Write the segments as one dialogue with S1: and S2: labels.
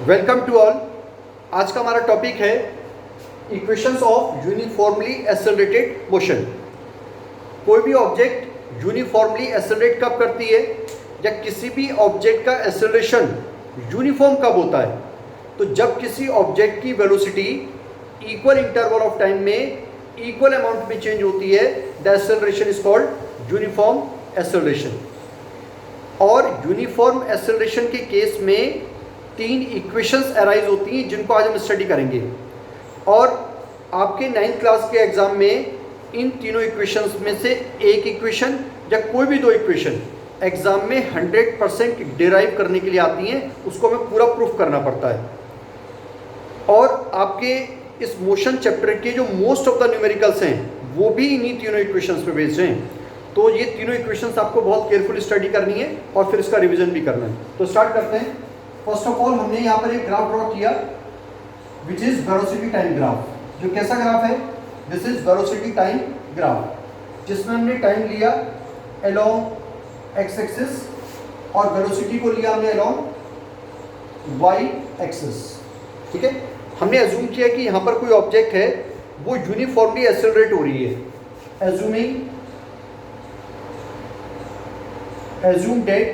S1: Welcome to all. आज का हमारा टॉपिक है equations of uniformly accelerated motion. कोई भी ऑब्जेक्ट यूनिफॉर्मली एक्सेलरेट कब करती है या किसी भी ऑब्जेक्ट का एक्सेलरेशन यूनिफॉर्म कब होता है? तो जब किसी ऑब्जेक्ट की velocity equal interval of time में इक्वल अमाउंट में चेंज होती है, the acceleration is called uniform acceleration. और यूनिफॉर्म एक्सेलरेशन के केस में तीन इक्वेशंस अराइज होती हैं जिनको आज हम स्टडी करेंगे। और आपके 9th क्लास के एग्जाम में इन तीनों इक्वेशंस में से एक इक्वेशन या कोई भी दो इक्वेशन एग्जाम में 100% डिराइव करने के लिए आती हैं, उसको हमें पूरा प्रूफ करना पड़ता है। और आपके इस मोशन चैप्टर के जो मोस्ट ऑफ द न्यूमेरिकल्स हैं वो भी इन्हीं तीनों इक्वेशंस पे बेस्ड हैं। तो ये तीनों इक्वेशंस आपको बहुत केयरफुली स्टडी करनी है और फिर इसका रिवीजन भी करना है। तो स्टार्ट करते हैं। फर्स्ट ऑफ ऑल हमने यहाँ पर एक ग्राफ ड्रॉ किया which is velocity time graph. जो कैसा ग्राफ है? This is velocity time graph, जिसमें हमने टाइम लिया अलोंग एक्स एक्सिस और वेलोसिटी को लिया हमने अलोंग वाई एक्सिस। ठीक है, हमने अज्यूम किया कि यहाँ पर कोई ऑब्जेक्ट है वो यूनिफॉर्मली एक्सेलरेट हो रही है। assume that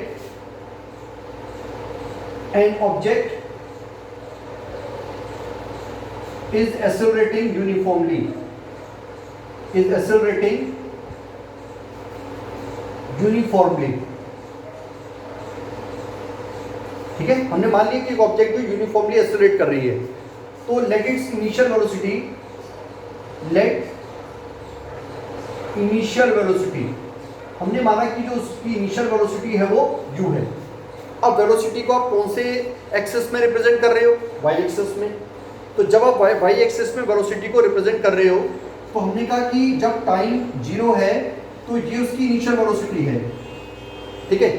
S1: an object is accelerating uniformly, ठीक है, हमने मान लिया कि एक ऑब्जेक्ट जो यूनिफॉर्मली एक्सेलरेट कर रही है। तो लेट इनिशियल वेलोसिटी हमने माना कि जो उसकी इनिशियल वेलोसिटी है वो u है। अब वेलोसिटी को आप कौन से एक्सिस में रिप्रेजेंट कर रहे हो? y एक्सिस में। तो जब आप y एक्सिस में वेलोसिटी को रिप्रेजेंट कर रहे हो तो हमने कहा कि जब टाइम 0 है तो ये उसकी इनिशियल वेलोसिटी है। ठीक है,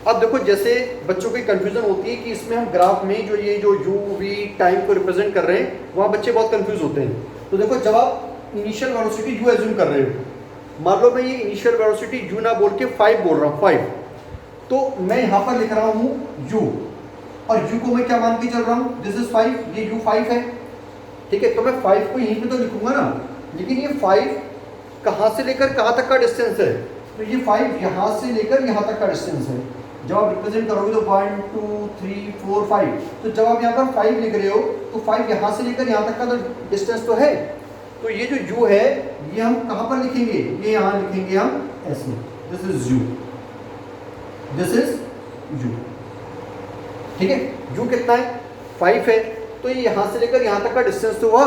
S1: अब देखो जैसे बच्चों की कंफ्यूजन होती है कि इसमें हम ग्राफ में जो ये जो u v टाइम को रिप्रेजेंट कर रहे हैं वहाँ बच्चे बहुत कंफ्यूज होते हैं। तो देखो जब आप इनिशियल वेलोसिटी u एज्यूम कर रहे हो, मान लो मैं ये इनिशियल वेलोसिटी u ना बोल के 5 बोल रहा हूँ, 5, तो मैं यहाँ पर लिख रहा हूँ u और u को मैं क्या मान के चल रहा हूँ? दिस इज 5, ये u 5 है। ठीक है, तो मैं 5 को यहीं पे तो लिखूंगा ना, लेकिन ये 5 कहाँ से लेकर कहाँ तक का डिस्टेंस है? तो ये 5 यहाँ से लेकर यहाँ तक का डिस्टेंस है। जब आप रिप्रेजेंट करोगे तो 1 2 3 4 5, तो जब आप यहाँ पर 5 लिख रहे हो तो 5 यहाँ से लेकर यहाँ तक का तो डिस्टेंस तो है। तो ये जो u है ये हम कहाँ पर लिखेंगे? ये यहाँ लिखेंगे हम ऐसे, दिस इज u। ठीक है, u कितना है? 5 है। तो ये यहाँ से लेकर यहाँ तक का डिस्टेंस तो हुआ।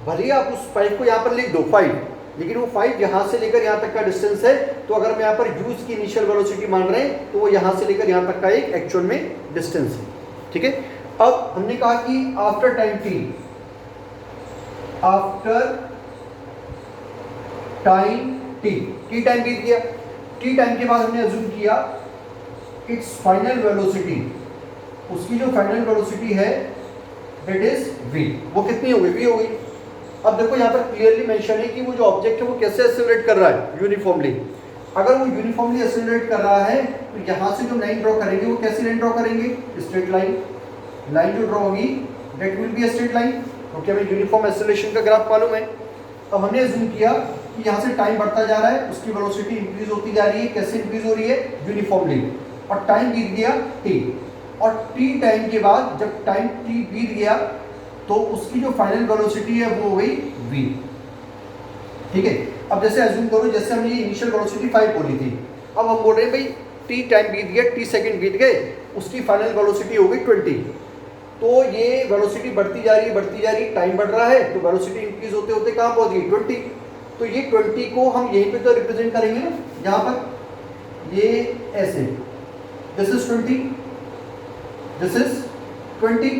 S1: भले आप उस 5 को यहाँ पर लिख दो 5, लेकिन वो 5 यहाँ से लेकर यहाँ तक का डिस्टेंस है। तो अगर मैं यहाँ पर u की इनिशियल वेलोसिटी मान रहे हैं तो वो यहाँ से लेकर यहाँ तक का एक एक्चुअल में डिस्टेंस है। ठीक है, अब हमने कहा कि आफ्टर टाइम t टाइम बीत गया। t टाइम के बाद हमने अज्यूम किया इट्स फाइनल वेलोसिटी, उसकी जो फाइनल वेलोसिटी है दैट इज v। वो कितनी हो गई? v हो गई। अब देखो यहाँ पर क्लियरली मेंशन है कि वो जो ऑब्जेक्ट है वो कैसे एक्सेलरेट कर रहा है? यूनिफॉर्मली। अगर वो यूनिफॉर्मली एक्सेलरेट कर रहा है तो यहाँ से जो लाइन ड्रॉ करेंगे वो कैसी लाइन ड्रॉ करेंगे? स्ट्रेट लाइन जो ड्रॉ होगी that will be a straight line, क्योंकि हमें यूनिफॉर्म एक्सेलरेशन का ग्राफ मालूम है। अब हमने अज्यूम किया कि यहाँ से टाइम बढ़ता जा रहा है, उसकी वेलोसिटी इंक्रीज होती जा रही है। कैसे इंक्रीज हो रही है? यूनिफॉर्मली। और टाइम बीत गया t, और t टाइम के बाद जब टाइम t बीत गया तो उसकी जो फाइनल वेलोसिटी है वो हो गई v। ठीक है, अब जैसे अज्यूम करो जैसे हमने इनिशियल वेलोसिटी 5 बोली थी, अब हम बोल रहे हैं भाई t टाइम बीत गया, t सेकंड बीत गए, उसकी फाइनल वेलोसिटी हो गई 20। तो ये वेलोसिटी बढ़ती जा रही, टाइम बढ़ रहा है तो वेलोसिटी इंक्रीज होते होते कहाँ पहुंच गई? 20। तो ये 20 को हम यहीं पे तो रिप्रेजेंट करेंगे ना, यहाँ पर ये ऐसे, दिस इज 20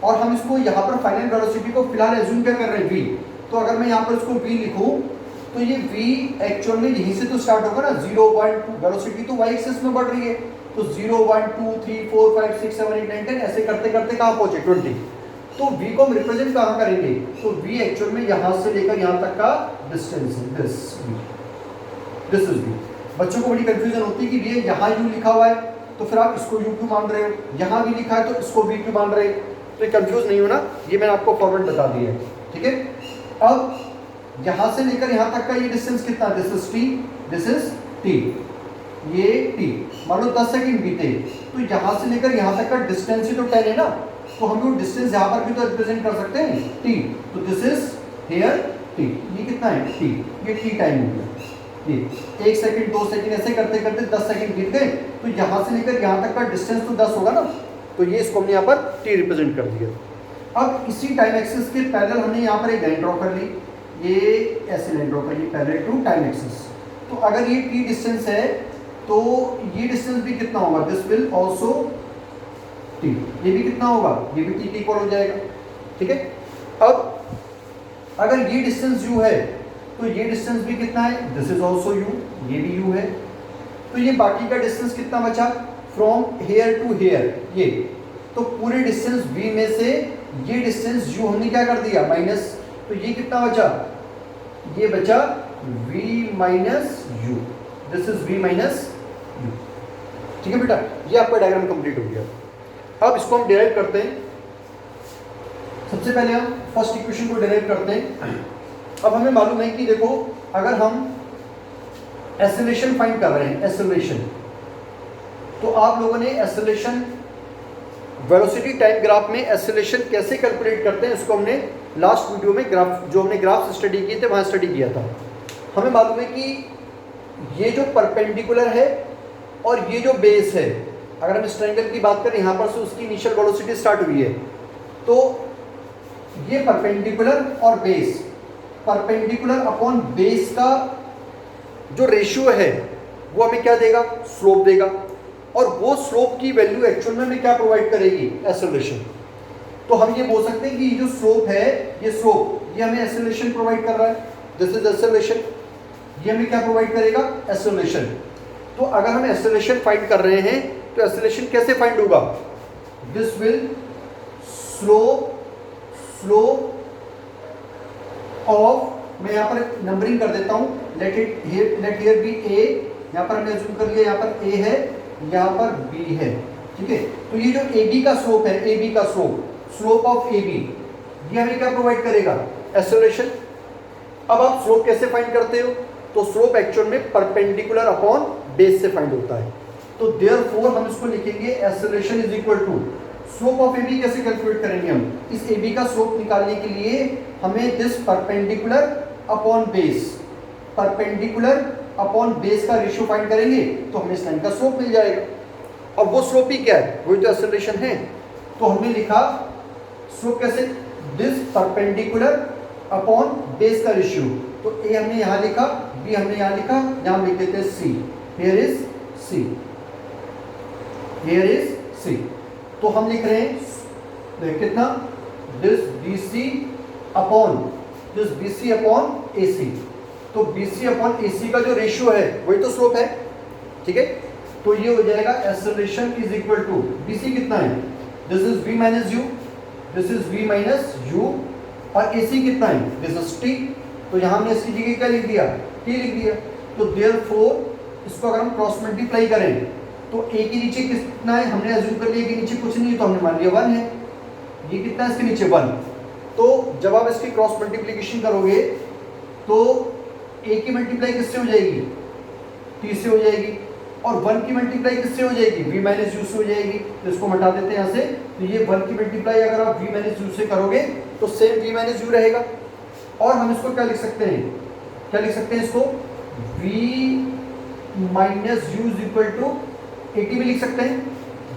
S1: और हम इसको यहाँ पर फाइनल वेलोसिटी को फिलहाल एज्यूम क्या कर रहे हैं? v। तो अगर मैं यहाँ पर इसको v लिखूँ तो ये v एक्चुअल में यहीं से तो स्टार्ट होगा ना, 0 1 2, वेलोसिटी तो y एक्सिस में बढ़ रही है, तो 0 1 2 3 4 5 6 7 8 9 10 ऐसे करते करते कहाँ पहुंचे? 20। तो v को हम रिप्रेजेंट कहाँ करेंगे? तो v एक्चुअल में यहाँ से लेकर यहाँ तक का डिस्टेंस है, दिस इज v। बच्चों को बड़ी कंफ्यूजन होती है कि ये यहाँ u लिखा हुआ है तो फिर आप इसको u क्यों मान रहे हो, यहाँ भी लिखा है तो इसको v क्यों मान रहे हो। तो ये कंफ्यूज नहीं होना, ये मैंने आपको फॉर्मेट बता दिया है, ठीक है। अब यहाँ से लेकर यहाँ तक का ये डिस्टेंस कितना, this is T, this is T, ये टी, मान लो 10 सेकंड बीते, तो यहाँ से लेकर यहाँ तक का डिस्टेंस ही तो 10 है ना, तो हम लोग डिस्टेंस यहाँ पर भी तो रिप्रेजेंट कर सकते हैं टी, तो दिस इज हियर टी, ये कितना है टी, ये टी टाइम हो गया, ये 1 सेकंड 2 सेकंड ऐसे करते करते 10 सेकंड बीत गए, तो यहाँ से लेकर यहाँ तक का डिस्टेंस तो 10 होगा ना, तो ये इसको हमने यहाँ पर टी रिप्रेजेंट कर दिया। अब इसी टाइम एक्सिस के पैरेलल हमने यहाँ पर एक लाइन ड्रॉ कर ली, ये ऐसे लाइन ड्रॉ करिए पैरेलल टू टाइम एक्सिस, तो अगर ये टी डिस्टेंस है तो ये डिस्टेंस भी कितना होगा, दिस विल ऑल्सो टी, ये भी कितना होगा, ये भी टी के इक्वल हो जाएगा, ठीक है। अब अगर ये डिस्टेंस u है तो ये डिस्टेंस भी कितना है, दिस इज ऑल्सो u, ये भी u है, तो ये बाकी का डिस्टेंस कितना बचा, फ्रॉम हेयर टू हेयर, ये तो पूरे डिस्टेंस v में से ये डिस्टेंस u हमने क्या कर दिया माइनस, तो ये कितना बचा, ये बचा v minus u, this is v minus u, ठीक है बेटा, ये आपका डायग्राम कंप्लीट हो गया। अब इसको हम डिराइव करते हैं, सबसे पहले हम फर्स्ट इक्वेशन को डिराइव करते हैं। अब हमें मालूम है कि देखो अगर हम एक्सेलरेशन फाइंड कर रहे हैं, एक्सेलरेशन, तो आप लोगों ने एक्सेलरेशन वेलोसिटी टाइम ग्राफ में एक्सेलरेशन कैसे कैलकुलेट करते हैं, इसको हमने लास्ट वीडियो में ग्राफ जो हमने ग्राफ स्टडी किए थे वहाँ स्टडी किया था। हमें मालूम है कि ये जो परपेंडिकुलर है और ये जो बेस है, अगर हम इस ट्रायंगल की बात करें यहाँ पर से उसकी इनिशियल वेलोसिटी स्टार्ट हुई है, तो ये परपेंडिकुलर और बेस, परपेंडिकुलर अपॉन बेस का जो रेशियो है वो हमें क्या देगा, स्लोप देगा, और वो स्लोप की वैल्यू एक्चुअल में हमें क्या प्रोवाइड करेगी, एक्सेलरेशन। तो हम ये बोल सकते हैं कि ये जो स्लोप है, ये स्लोप ये हमें एक्सेलरेशन प्रोवाइड कर रहा है, दिस इज एक्सेलरेशन, ये हमें क्या प्रोवाइड करेगा, एक्सेलरेशन। तो अगर हम एक्सेलरेशन फाइंड कर रहे हैं तो एक्सेलरेशन कैसे फाइंड होगा, दिस विल स्लोप ऑफ, मैं यहाँ पर नंबरिंग कर देता हूँ, लेट हियर बी ए, यहाँ पर हमने अज्यूम कर लिया यहाँ पर ए है, यहाँ पर बी है, ठीक है। तो ये जो ए बी का स्लोप है, ए बी का स्लोप ऑफ ए बी, ये हमें क्या प्रोवाइड करेगा, एक्सेलरेशन। अब आप स्लोप कैसे फाइंड करते हो, तो स्लोप एक्चुअल में परपेंडिकुलर अपॉन बेस से फाइंड होता है, तो देयरफॉर हम इसको लिखेंगे acceleration is equal to slope of A B. कैसे कैलकुलेट करेंगे हम, इस ए बी का स्लोप निकालने के लिए हमें this perpendicular upon base, perpendicular upon base का रेशियो फाइंड करेंगे तो हमें इस लाइन का स्लोप मिल जाएगा। अब वो स्लोप ही क्या है, वही तो एक्सेलरेशन है, तो हमने लिखा स्लोप कैसे, दिस परपेंडिकुलर अपॉन बेस का रेशियो, तो ए हमने यहाँ लिखा, बी हमने यहाँ लिखा, यहाँ हम लिख देते हैं C, here is C, here is C. तो हम लिख रहे हैं कितना, this B C upon A C, तो बी सी अपॉन ए सी का जो रेशियो है वही तो स्लोप है, ठीक है। तो ये हो जाएगा acceleration is equal to, B C कितना है, this is v minus u, this is v minus u, और ए सी कितना है, दिस इज टी, तो यहाँ हमने इसकी जगह क्या लिख दिया, टी लिख दिया। तो देयरफॉर इसको अगर हम क्रॉस मल्टीप्लाई करें तो ए के नीचे कितना है, हमने अज्यूम कर लिया कि नीचे कुछ नहीं है, तो हमने मान लिया 1 है, ये कितना है इसके नीचे 1। तो जब आप इसकी क्रॉस मल्टीप्लिकेशन करोगे तो ए की मल्टीप्लाई किससे हो जाएगी, टी से हो जाएगी, और 1 की मल्टीप्लाई किससे हो जाएगी, v माइनस यू से हो जाएगी। तो इसको हटा देते हैं यहाँ से, तो ये 1 की मल्टीप्लाई अगर आप v माइनस यू से करोगे तो सेम v माइनस यू रहेगा, और हम इसको क्या लिख सकते हैं, क्या लिख सकते हैं इसको, v minus u is equal to 80 में लिख सकते हैं,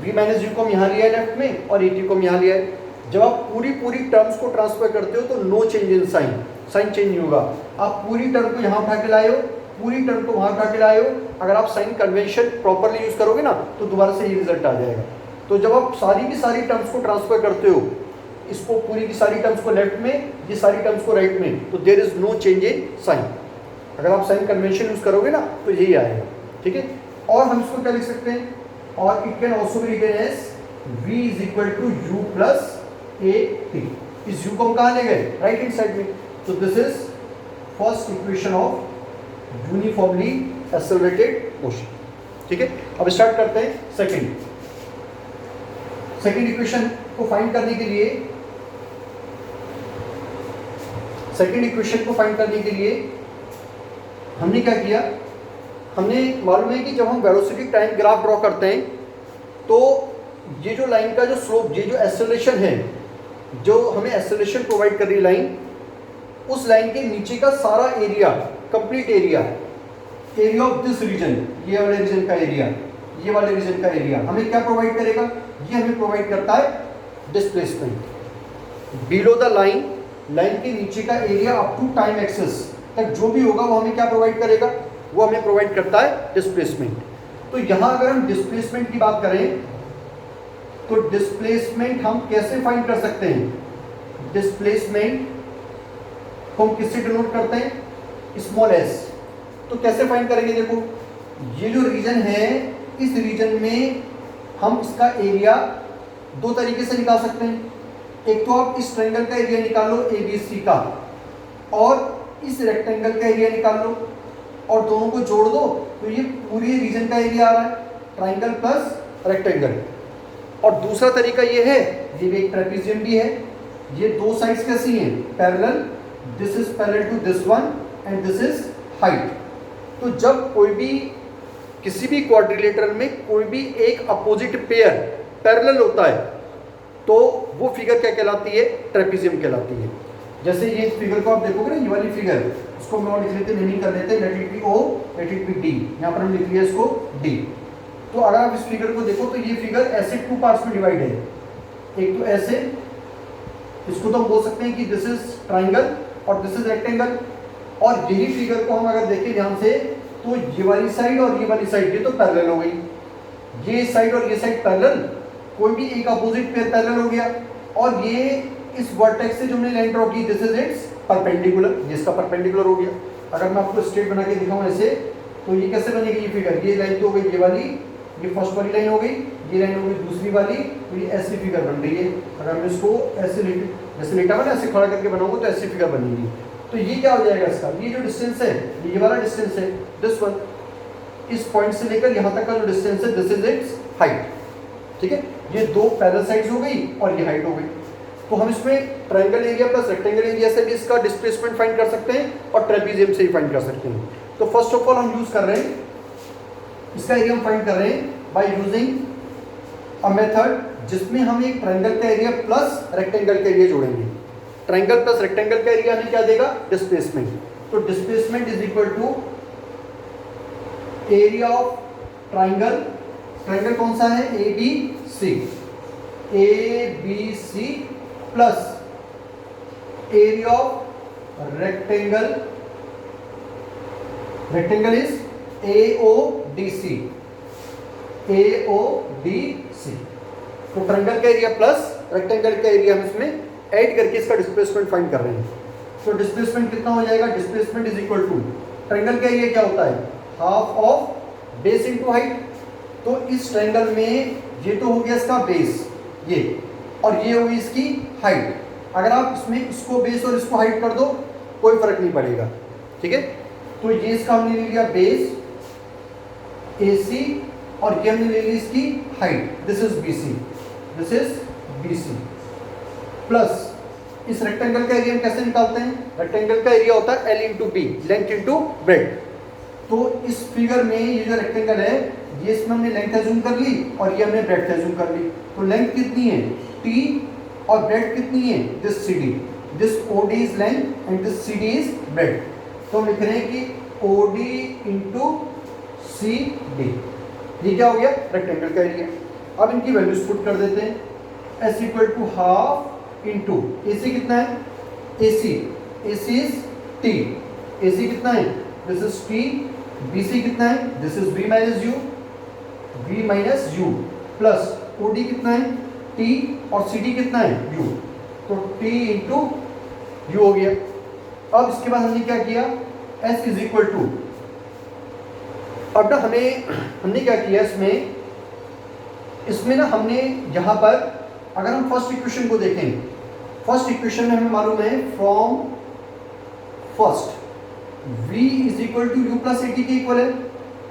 S1: v माइनस यू को हम यहाँ लिया है लेफ्ट में और 80 को हम यहाँ लिया है। जब आप पूरी टर्म्स को ट्रांसफर करते हो तो no change in sign, sign change नहीं होगा। आप पूरी टर्म को यहाँ उठा के लाए हो, पूरी टर्म को वहाँ उठा के लाए हो, अगर आप साइन कन्वेंशन प्रॉपरली यूज करोगे ना तो दोबारा से ही रिजल्ट आ जाएगा। तो जब आप सारी की सारी टर्म्स को ट्रांसफर करते हो, इसको पूरी की सारी टर्म्स को लेफ्ट में, ये सारी टर्म्स को राइट में, तो there is no change in sign. अगर आप साइन कन्वेंशन यूज करोगे ना तो यही आएगा, ठीक है। और हम इसको क्या लिख सकते हैं, और it can also be written as v is equal to u plus a t. इस u को हम कहाँ ले गए, राइट हैंड साइड में। तो this is first equation of uniformly accelerated motion, ठीक है। अब स्टार्ट करते हैं सेकेंड इक्वेशन को फाइंड करने के लिए हमने क्या किया, हमने मालूम है कि जब हम वेलोसिटी टाइम ग्राफ ड्रॉ करते हैं तो ये जो लाइन का जो स्लोप, ये जो एक्सेलरेशन है, जो हमें एक्सेलरेशन प्रोवाइड कर रही लाइन, उस लाइन के नीचे का सारा area, complete area of this region, ये वाले रीजन का एरिया, ये वाले रीजन का एरिया हमें क्या प्रोवाइड करेगा, ये हमें प्रोवाइड करता है displacement. Below the line, line के नीचे का area up to time axis तक जो भी होगा वो हमें क्या प्रोवाइड करेगा, वो हमें प्रोवाइड करता है डिस्प्लेसमेंट। तो यहां अगर हम डिस्प्लेसमेंट की बात करें तो डिस्प्लेसमेंट हम कैसे फाइंड कर सकते हैं, डिस्प्लेसमेंट को हम किससे डिनोट करते हैं, स्मॉल एस। तो कैसे फाइंड करेंगे, देखो ये जो रीजन है, इस रीजन में हम इसका एरिया दो तरीके से निकाल सकते हैं। एक तो आप इस ट्रायंगल का एरिया निकाल लो ABC का, और इस रेक्टेंगल का एरिया निकाल लो, और दोनों को जोड़ दो तो ये पूरे रीजन का एरिया आ रहा है, ट्रायंगल प्लस रेक्टेंगल। और दूसरा तरीका ये है, ये भी एक ट्रेपेजियम भी है, ये दो साइड्स कैसी हैं, parallel, this is parallel to this one and this is height. तो जब कोई भी किसी भी क्वाड्रिलेटरल में कोई भी एक अपोजिट पेयर पैरेलल होता है तो वो फिगर क्या कहलाती है, ट्रेपेजियम कहलाती है। जैसे ये फिगर को आप देखोगे ना, ये वाली फिगर, इसको हम लिख लेते, नेमिंग कर लेते हैं, let it be O, let it be D, यहाँ पर हम लिख लिया इसको D। तो अगर आप इस फिगर को देखो तो ये फिगर ऐसे टू पार्ट्स में डिवाइड है, एक तो ऐसे, इसको तो हम बोल सकते हैं कि दिस इज ट्राइंगल और दिस इज रेक्टेंगल। और यही फिगर को हम अगर देखें ध्यान से तो ये वाली साइड और ये वाली साइड, ये तो पैरेलल हो गई, ये साइड और ये साइड पैरेलल, कोई भी एक अपोजिट पेयर पैरेलल हो गया। और ये इस वर्टेक्स से जो हमने लाइन ड्रॉ की, दिस इज इट्स परपेंडिकुलर, जिसका परपेंडिकुलर हो गया। अगर मैं आपको स्ट्रेट बना के दिखाऊं ऐसे, तो ये कैसे बनेगी ये फिगर, ये लाइन तो हो गई ये वाली, ये फर्स्ट वाली लाइन हो गई, ये लाइन हो गई दूसरी वाली, तो ये ऐसी फिगर बन रही है। अगर मैं इसको ऐसे जैसे लेटा हुआ ना, ऐसे खड़ा करके बनाऊंगा तो ऐसी फिगर बनेगी। तो ये क्या हो जाएगा इसका, ये जो डिस्टेंस है, ये वाला डिस्टेंस है, दिस वन, इस पॉइंट से लेकर यहाँ तक का जो डिस्टेंस है, दिस इज इट्स हाइट। ठीक है, ये दो पैरेलल साइड्स हो गई और ये हाइट हो गई। तो हम इसमें triangle area plus rectangle area से भी इसका डिस्प्लेसमेंट फाइंड कर सकते हैं और ट्रेपेजियम से ही फाइंड कर सकते हैं। तो फर्स्ट ऑफ ऑल हम यूज कर रहे हैं, इसका एरिया हम फाइंड कर रहे हैं बाय यूजिंग अ मेथड जिसमें हम एक ट्रायंगल का एरिया प्लस रेक्टेंगल का एरिया जोड़ेंगे। ट्रायंगल प्लस रेक्टेंगल का एरिया हमें क्या देगा, डिस्प्लेसमेंट। तो displacement is equal to area of triangle, triangle कौन सा है, ABC plus area of rectangle, rectangle is AODC। तो ट्रायंगल का एरिया प्लस रेक्टेंगल का एरिया हम इसमें ऐड करके इसका डिस्प्लेसमेंट फाइंड कर रहे हैं। तो डिस्प्लेसमेंट कितना हो जाएगा, displacement is equal to, triangle का एरिया क्या होता है, half of base into height. तो इस ट्रायंगल में ये तो हो गया इसका बेस, ये, और ये होगी इसकी हाइट। अगर आप इसमें इसको बेस और इसको हाइट कर दो कोई फर्क नहीं पड़ेगा। ठीक है, तो ये इसका हमने ले लिया बेस AC और ये हमने ले ली इसकी height, this is BC plus इस रेक्टेंगल का एरिया हम कैसे निकालते हैं, रेक्टेंगल का एरिया होता है L into B, length into breadth. तो इस फिगर में ये जो रेक्टेंगल है, ये इसमें हमने लेंथ एज्यूम कर ली और ये हमने ब्रेड्थ एज्यूम कर ली। तो लेंथ कितनी है T और ब्रेड्थ कितनी है, this CD, this OD is length and this CD is breadth. तो हम लिख रहे हैं कि OD इंटू CD, ये क्या हो गया, रेक्टेंगल का एरिया। अब इनकी वैल्यूज पुट कर देते हैं, S equal to half into AC कितना है, AC इज T, AC कितना है, दिस इज T, BC कितना है, this is V minus U plus OD कितना है T और CD कितना है U, तो T इंटू U हो गया। अब इसके बाद हमने क्या किया, S इज इक्वल टू, अब ना हमने क्या किया इसमें ना हमने यहाँ पर अगर हम फर्स्ट इक्वेशन को देखें, फर्स्ट इक्वेशन में हमें मालूम है from first v is equal to u plus 80 के इक्वल है।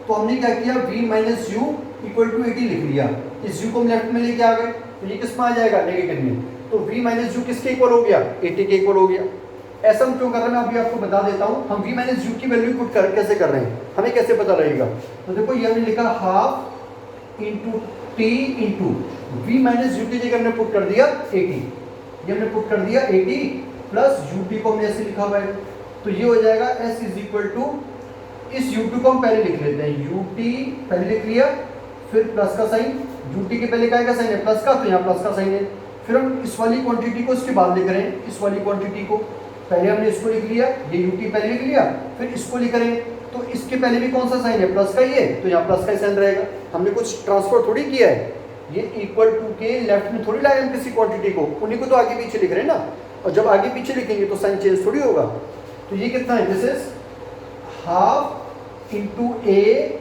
S1: तो हमने क्या किया, v minus u equal to 80 लिख लिया, इस u को हम लेफ्ट में लेके आ गए, तो ये किस में आ जाएगा, नेगेटिव में। तो v माइनस यू किसके इक्वल हो गया, at के इक्वल हो गया। ऐसा हम क्यों कर रहे हैं मैं अभी आपको बता देता हूँ। हम v माइनस यू की वैल्यू पुट कर कैसे कर रहे हैं, हमें कैसे पता लगेगा। तो देखो ये हमने लिखा half into t into v minus u की जगह हमने पुट कर दिया 80, ये हमने पुट कर दिया 80 प्लस यूटी को हमने ऐसे लिखा हुआ है। तो ये हो जाएगा s इज इक्वल टू, इस u2 को हम पहले लिख लेते हैं, ut पहले लिख लिया, फिर प्लस का साइन, ut के पहले क्या साइन है, प्लस का, तो यहाँ प्लस का साइन है। फिर हम इस वाली क्वांटिटी को इसके बाद लिख रहे हैं, इस वाली क्वांटिटी को पहले हमने इसको लिख लिया, ये ut पहले लिख लिया, फिर इसको लिख रहे हैं, तो इसके पहले भी कौन सा साइन है, प्लस का ही है, तो यहाँ प्लस का ही साइन रहेगा। हमने कुछ ट्रांसफर थोड़ी किया है, ये इक्वल टू के लेफ्ट में थोड़ी लाए हम किसी क्वांटिटी को, उन्हीं को तो आगे पीछे लिख रहे हैं ना, और जब आगे पीछे लिखेंगे तो साइन चेंज थोड़ी होगा। तो ये कितना है, this is half into A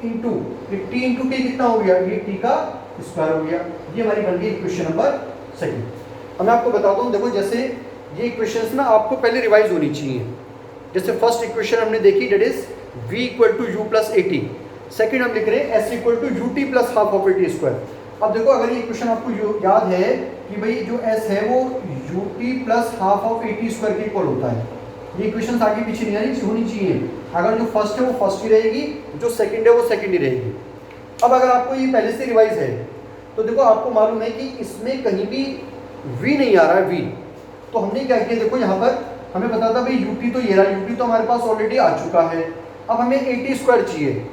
S1: into t into के कितना हो गया, ये टी का स्क्वायर हो गया। ये हमारी बन गई इक्वेशन नंबर सेकंड। अब मैं आपको बताता हूँ, देखो जैसे ये इक्वेशंस ना आपको पहले रिवाइज होनी चाहिए। जैसे फर्स्ट इक्वेशन हमने देखी, that is v equal to u plus a t. Second हम लिख रहे हैं s equal to u t plus half of a t square. अब देखो अगर ये इक्वेशन आपको याद है कि भाई जो s है वो you t plus half of a t square के इक्वल होता है। ये इक्वेशन आगे पीछे नहीं होनी चाहिए, अगर जो फर्स्ट है वो फर्स्ट ही रहेगी, जो सेकंड है वो सेकंड ही रहेगी। अब अगर आपको ये पहले से रिवाइज है तो देखो आपको मालूम है कि इसमें कहीं भी v नहीं आ रहा है, v। तो हमने क्या किया, देखो यहाँ पर हमें पता था भाई ut तो ये रहा, ut तो हमारे पास ऑलरेडी आ चुका है। अब हमें ए टी स्क्वायर चाहिए,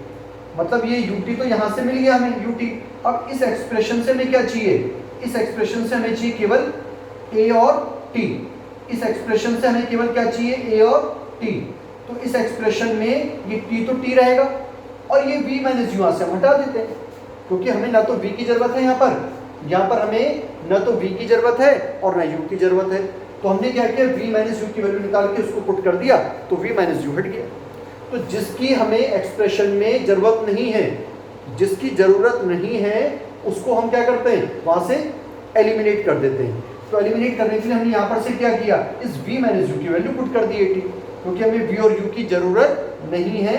S1: मतलब ये ut तो यहाँ से मिल गया हमें ut। अब इस एक्सप्रेशन से हमें क्या चाहिए, इस एक्सप्रेशन से हमें चाहिए केवल a और t। इस एक्सप्रेशन से हमें केवल क्या चाहिए, a और t। तो इस एक्सप्रेशन में ये t तो t रहेगा और ये v माइनस यहाँ से हम हटा देते हैं, क्योंकि हमें ना तो v की जरूरत है यहाँ पर हमें न तो v की जरूरत है और ना u की जरूरत है। तो हमने क्या किया, v माइनस यू की वैल्यू निकाल के उसको पुट कर दिया, तो v माइनस यू हट गया। तो जिसकी हमें एक्सप्रेशन में जरूरत नहीं है, जिसकी जरूरत नहीं है उसको हम क्या करते हैं, वहां से एलिमिनेट कर देते हैं। तो एलिमिनेट करने के लिए हमने यहाँ पर से क्या किया, इस v माइनस यू की वैल्यू पुट कर दी 80, क्योंकि हमें v और u की जरूरत नहीं है।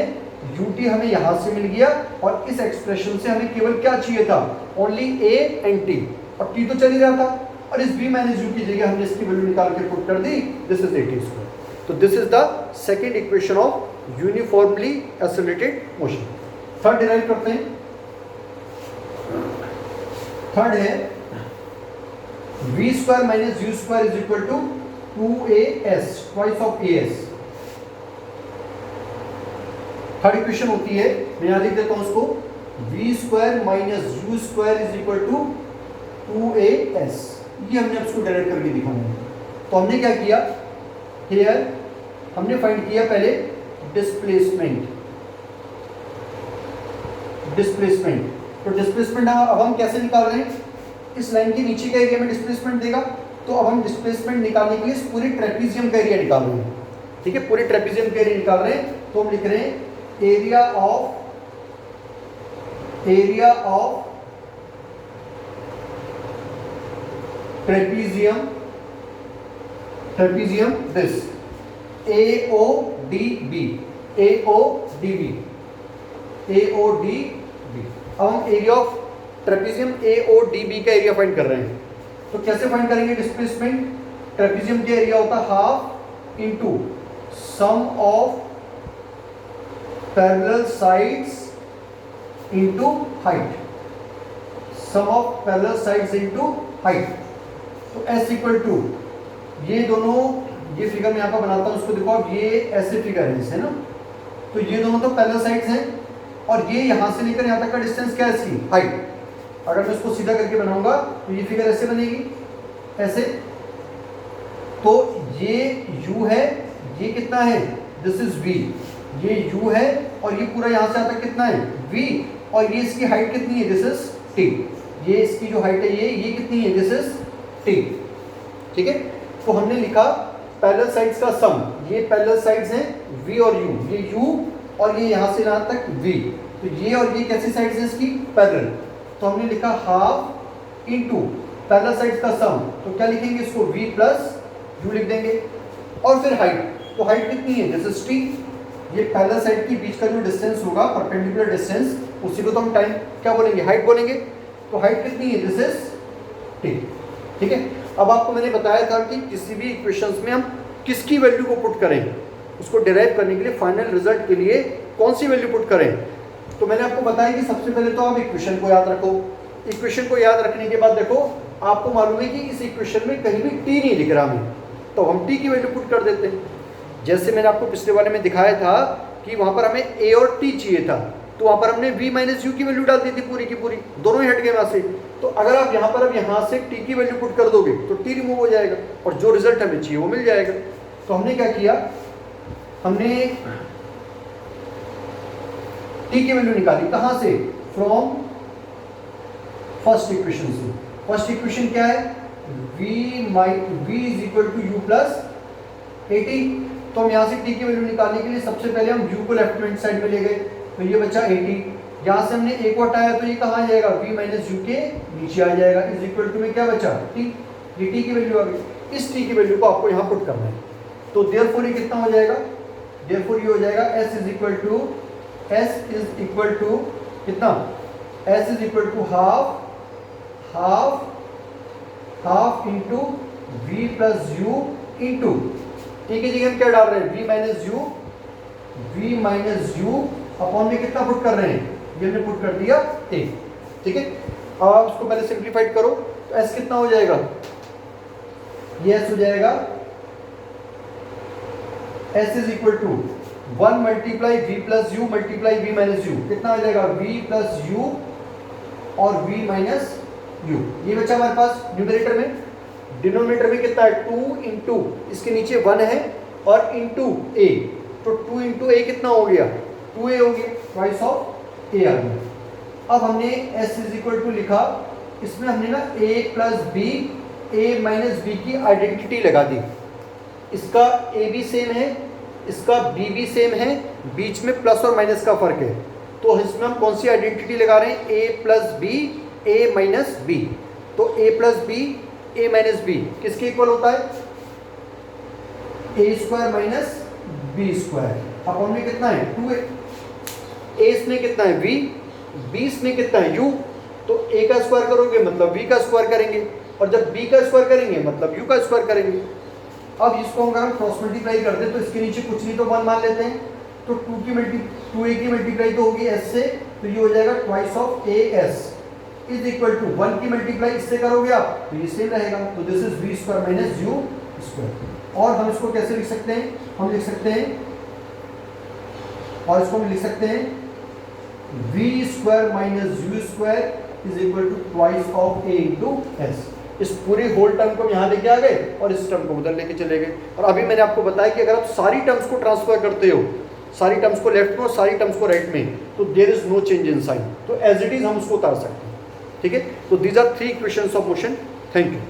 S1: ut हमें यहाँ से मिल गया और इस एक्सप्रेशन से हमें केवल क्या चाहिए था, ओनली a एंड t, और t तो चल ही रहा था। और इस v माइनस यू की जगह हमने इसकी वैल्यू निकाल के पुट कर दी, this is a t square. तो this is the second equation of uniformly accelerated motion. Third derive करते हैं। थर्ड है v square minus u square is equal to 2as twice of as। Third equation होती है, मैं यहां लिख देता हूं उसको, v square minus u square is equal to 2as। ये हमने अब इसको डायरेक्ट करके दिखाना है। तो हमने क्या किया, हियर हमने फाइंड किया पहले डिस्प्लेसमेंट। तो डिस्प्लेसमेंट अब हम कैसे निकाल रहे हैं, इस लाइन के नीचे का एरिया में डिस्प्लेसमेंट देगा, तो अब हम डिस्प्लेसमेंट निकालने के लिए पूरे ट्रेपीजियम का एरिया निकाल रहे हैं। ठीक है, पूरे ट्रेपीजियम का एरिया निकाल रहे हैं। तो हम लिख रहे हैं area of trapezium this AODB। अब हम एरिया ऑफ ट्रेपीजियम AODB का एरिया फाइंड कर रहे हैं। तो कैसे फाइंड करेंगे डिस्प्लेसमेंट, ट्रेपीजियम का एरिया होता है half into sum of parallel sides into height, sum of parallel sides into height. तो S इक्वल टू ये दोनों, ये फिगर मैं यहाँ पर बनाता हूँ, उसको देखो अब ये ऐसे फिगर है ना, तो ये दोनों तो पैरेलल साइड्स हैं और ये यहाँ से लेकर यहाँ तक का डिस्टेंस क्या है, इसकी हाइट। अगर मैं इसको सीधा करके बनाऊंगा तो ये फिगर ऐसे बनेगी, ऐसे। तो ये u है, ये कितना है, दिस इज v, ये u है और ये पूरा यहाँ से यहाँ तक कितना है v, और ये इसकी हाइट कितनी है, दिस इज t। ये इसकी जो हाइट है ये कितनी है, दिस इज t। ठीक है, तो हमने लिखा पैरेलल साइड्स का सम, ये पैरेलल साइड्स हैं v और u, ये u और ये यहाँ से यहाँ तक v। तो ये और ये कैसी साइड्स हैं इसकी, पैरेलल। तो हमने लिखा हाफ इंटू पैरेलल साइड्स का सम, तो क्या लिखेंगे इसको, v प्लस u लिख देंगे। और फिर हाइट, तो हाइट कितनी है, दिस इज t। ये पैरेलल साइड के बीच का जो डिस्टेंस होगा, परपेंडिकुलर डिस्टेंस, उसी को तो हम टाइम क्या बोलेंगे, हाइट बोलेंगे। तो हाइट कितनी है, दिस इज टी। ठीक है, अब आपको मैंने बताया था कि किसी भी इक्वेशंस में हम किसकी वैल्यू को पुट करें, उसको डिराइव करने के लिए फाइनल रिजल्ट के लिए कौन सी वैल्यू पुट करें। तो मैंने आपको बताया कि सबसे पहले तो आप इक्वेशन को याद रखो। इक्वेशन को याद रखने के बाद देखो आपको मालूम है कि इस इक्वेशन में कहीं भी टी नहीं दिख रहा हमें, तो हम टी की वैल्यू पुट कर देते हैं। जैसे मैंने आपको पिछले वाले में दिखाया था कि वहाँ पर हमें ए और टी चाहिए था, तो वहाँ पर हमने v माइनस यू की वैल्यू डाल दी थी पूरी की पूरी, दोनों ही हट गए वहाँ से। तो अगर आप यहाँ पर अब यहाँ से t की वैल्यू पुट कर दोगे तो t रिमूव हो जाएगा और जो रिजल्ट हमें चाहिए वो मिल जाएगा। तो हमने क्या किया, हमने t की वैल्यू निकाली कहाँ से, फ्रॉम फर्स्ट इक्वेशन से। फर्स्ट इक्वेशन क्या है, v is equal to u plus a t. तो हम यहाँ से t की वैल्यू निकालने के लिए सबसे पहले हम u को लेफ्ट हैंड साइड में ले गए, तो ये बचा 80। यहाँ से हमने a को हटाया तो ये कहाँ आ जाएगा, v माइनस यू के नीचे आ जाएगा, इज इक्वल टू में क्या बचा t, ये t की वैल्यू आ गई। इस t की वैल्यू को आपको यहाँ पुट करना है। तो देयरफॉर ये कितना हो जाएगा, देयरफॉर ये हो जाएगा s इज इक्वल टू कितना, s is equal to half into v plus u into t की जगह हम क्या डाल रहे हैं, v माइनस यू अपॉन में कितना पुट कर रहे हैं, ये हमने पुट कर दिया a। ठीक है, अब आप इसको पहले सिंप्लीफाइड करो तो s कितना हो जाएगा, ये s हो जाएगा s is equal to 1 multiply v plus u multiply v minus u, कितना हो जाएगा v प्लस यू और v माइनस यू। ये बचा हमारे पास न्यूमरेटर में। डिनोमिनेटर में कितना है, 2 इंटू इसके नीचे 1 है और इंटू a, तो 2 इंटू a कितना हो गया, 2a हो गया, ट्वाइस ऑफ a आ गया। अब हमने s इज इक्वल टू लिखा, इसमें हमने ना a plus b a minus b की आइडेंटिटी लगा दी। इसका a भी सेम है, इसका b भी सेम है, बीच में प्लस और माइनस का फर्क है। तो इसमें हम कौन सी आइडेंटिटी लगा रहे हैं, a plus b a minus b. तो a plus b a minus b किसके इक्वल होता है, a square minus b square upon में कितना है 2a। a इसमें कितना है v, b इसमें कितना है u, तो a का स्क्वायर करोगे मतलब v का स्क्वायर करेंगे, और जब b का स्क्वायर करेंगे मतलब u का स्क्वायर करेंगे। अब इसको अगर हम क्रॉस मल्टीप्लाई कर दें तो इसके नीचे कुछ नहीं तो 1 मान लेते हैं, तो 2a की मल्टीप्लाई तो होगी s से, तो ये हो जाएगा twice of as is equal to 1 की मल्टीप्लाई इससे करोगे आप तो ये सेम रहेगा, तो this is v square minus u square. और हम इसको कैसे लिख सकते हैं, हम लिख सकते हैं, और इसको हम लिख सकते हैं v square minus u square is equal to twice of a into s। इस पूरे होल टर्म को हम यहाँ लेके आ गए और इस टर्म को उधर लेके चले गए। और अभी मैंने आपको बताया कि अगर आप सारी टर्म्स को ट्रांसफर करते हो, सारी टर्म्स को लेफ्ट में और सारी टर्म्स को राइट में, तो there is no change in sign, तो एज इट इज हम उसको उतार सकते हैं। ठीक है, तो these are 3 equations of motion. Thank you.